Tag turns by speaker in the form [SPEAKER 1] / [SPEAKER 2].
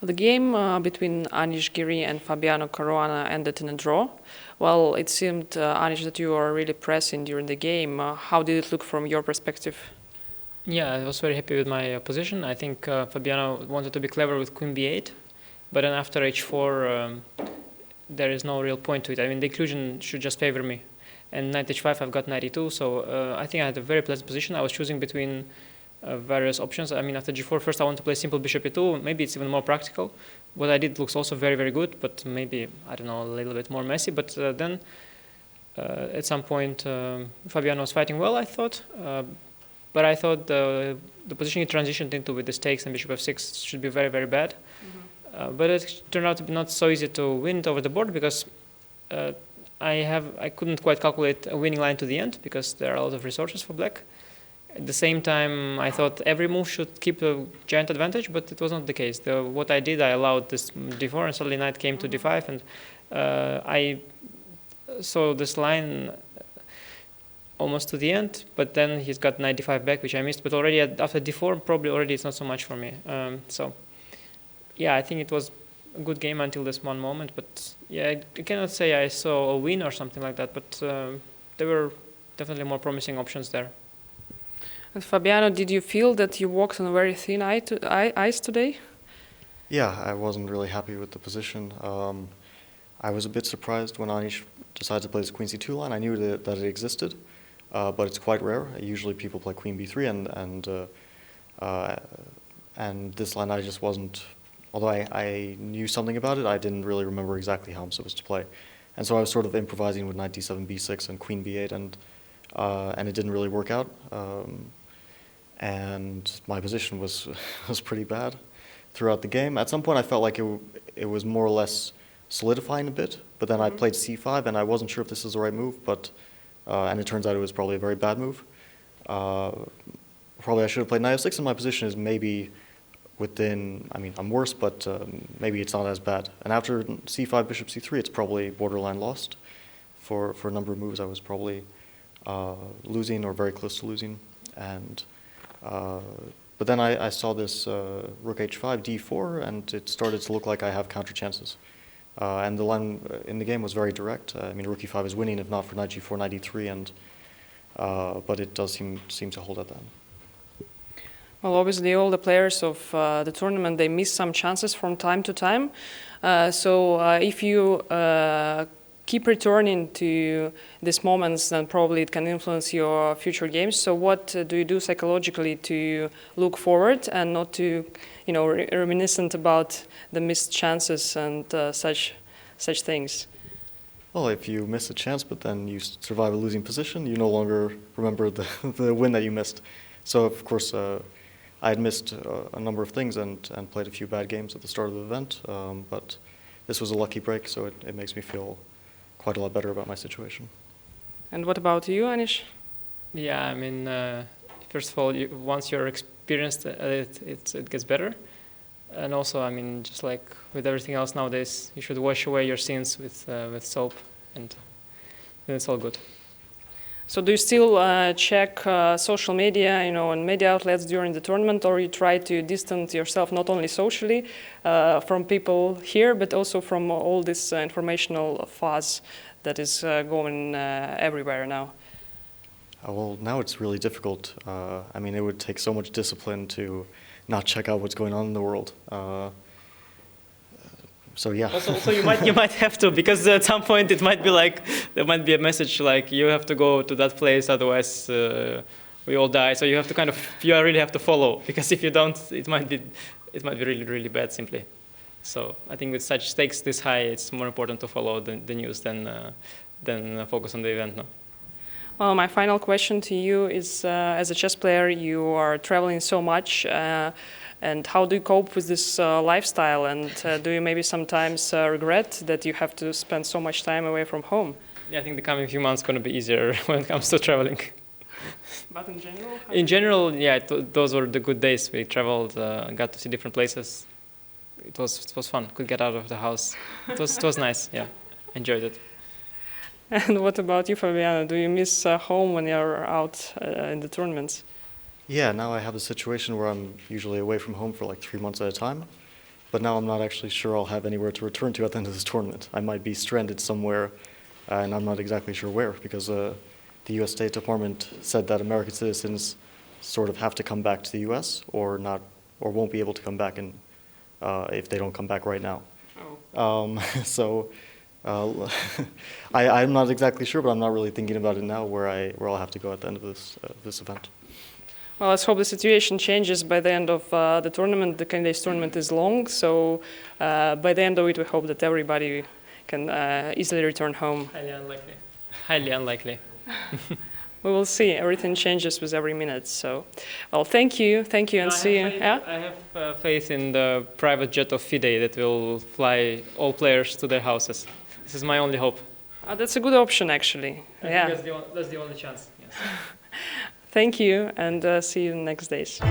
[SPEAKER 1] The game between Anish Giri and Fabiano Caruana ended in a draw. Well, it seemed, Anish, that you were really pressing during the game. How did it look from your perspective?
[SPEAKER 2] Yeah, I was very happy with my position. I think Fabiano wanted to be clever with queen b8, but then after h4, there is no real point to it. I mean, the inclusion should just favor me. And knight h5, I've got knight e2, so I think I had a very pleasant position. I was choosing between various options. I mean, after g4, first I want to play simple bishop e2. Maybe it's even more practical. What I did looks also very, very good, but maybe, I don't know, a little bit more messy. But then at some point, Fabiano was fighting well, I thought. But I thought the position he transitioned into with the stakes and bishop f6 should be very, very bad. Mm-hmm. But it turned out to be not so easy to win it over the board because I couldn't quite calculate a winning line to the end because there are a lot of resources for black. At the same time, I thought every move should keep a giant advantage, but it was not the case. What I did, I allowed this d4, and suddenly knight came to d5, and I saw this line almost to the end, but then he's got knight d5 back, which I missed. But already after d4, probably already it's not so much for me. So, yeah, I think it was a good game until this one moment. But yeah, I cannot say I saw a win or something like that. But there were definitely more promising options there.
[SPEAKER 1] And Fabiano, did you feel that you walked on a very thin ice today?
[SPEAKER 3] Yeah, I wasn't really happy with the position. I was a bit surprised when Anish decided to play this queen c2 line. I knew that it existed, but it's quite rare. Usually people play queen b3, and this line I just wasn't. Although I knew something about it, I didn't really remember exactly how I'm supposed to play, and so I was sort of improvising with knight d7, b6, and queen b8, and it didn't really work out. And my position was pretty bad throughout the game. At some point, I felt like it was more or less solidifying a bit, but then I played c5, and I wasn't sure if this was the right move, but and it turns out it was probably a very bad move. Probably I should have played knight f6, and my position is maybe within, I mean, I'm worse, but maybe it's not as bad. And after c5, bishop c3, it's probably borderline lost. For a number of moves, I was probably losing or very close to losing, and but then I saw this rook h5, d4, and it started to look like I have counter chances. And the line in the game was very direct. I mean, rook e5 is winning if not for knight g4, knight e3, and but it does seem to hold at that.
[SPEAKER 1] Well, obviously, all the players of the tournament, they miss some chances from time to time. So if you keep returning to these moments, then probably it can influence your future games. So what do you do psychologically to look forward and not to, reminiscent about the missed chances and such things?
[SPEAKER 3] Well, if you miss a chance, but then you survive a losing position, you no longer remember the win that you missed. So, of course, I had missed a number of things and played a few bad games at the start of the event, but this was a lucky break, so it makes me feel quite a lot better about my situation.
[SPEAKER 1] And what about you, Anish?
[SPEAKER 2] Yeah, I mean, first of all, once you're experienced at it, it gets better. And also, I mean, just like with everything else nowadays, you should wash away your sins with soap, and then it's all good.
[SPEAKER 1] So do you still check social media, and media outlets during the tournament, or you try to distance yourself not only socially from people here, but also from all this informational fuzz that is going everywhere now?
[SPEAKER 3] Well, now it's really difficult. I mean, it would take so much discipline to not check out what's going on in the world. So yeah.
[SPEAKER 2] Also, you might have to, because at some point it might be like there might be a message like you have to go to that place, otherwise we all die. So you have to really have to follow, because if you don't, it might be really, really bad simply. So I think with such stakes this high, it's more important to follow the news than focus on the event. No.
[SPEAKER 1] Well, my final question to you is, as a chess player, you are traveling so much. And how do you cope with this lifestyle? And do you maybe sometimes regret that you have to spend so much time away from home?
[SPEAKER 2] Yeah, I think the coming few months are going to be easier when it comes to traveling.
[SPEAKER 1] But in general?
[SPEAKER 2] In general, yeah, those were the good days. We traveled, got to see different places. It was fun. Could get out of the house. It was nice. Yeah, enjoyed it.
[SPEAKER 1] And what about you, Fabiano? Do you miss home when you're out in the tournaments?
[SPEAKER 3] Yeah, now I have a situation where I'm usually away from home for like 3 months at a time. but now I'm not actually sure I'll have anywhere to return to at the end of this tournament. I might be stranded somewhere, and I'm not exactly sure where, because the U.S. State Department said that American citizens sort of have to come back to the U.S. or not, or won't be able to come back if they don't come back right now.
[SPEAKER 1] Oh.
[SPEAKER 3] So I'm not exactly sure, but I'm not really thinking about it now where I'll have to go at the end of this event.
[SPEAKER 1] Well, let's hope the situation changes by the end of the tournament. The candidates tournament is long, so by the end of it, we hope that everybody can easily return home.
[SPEAKER 2] Highly unlikely. Highly unlikely.
[SPEAKER 1] We will see. Everything changes with every minute. So, well, thank you, and see you. Yeah?
[SPEAKER 2] I have faith in the private jet of FIDE that will fly all players to their houses. This is my only hope.
[SPEAKER 1] That's a good option, actually.
[SPEAKER 2] I think that's the only chance. Yes.
[SPEAKER 1] Thank you, and see you in the next days.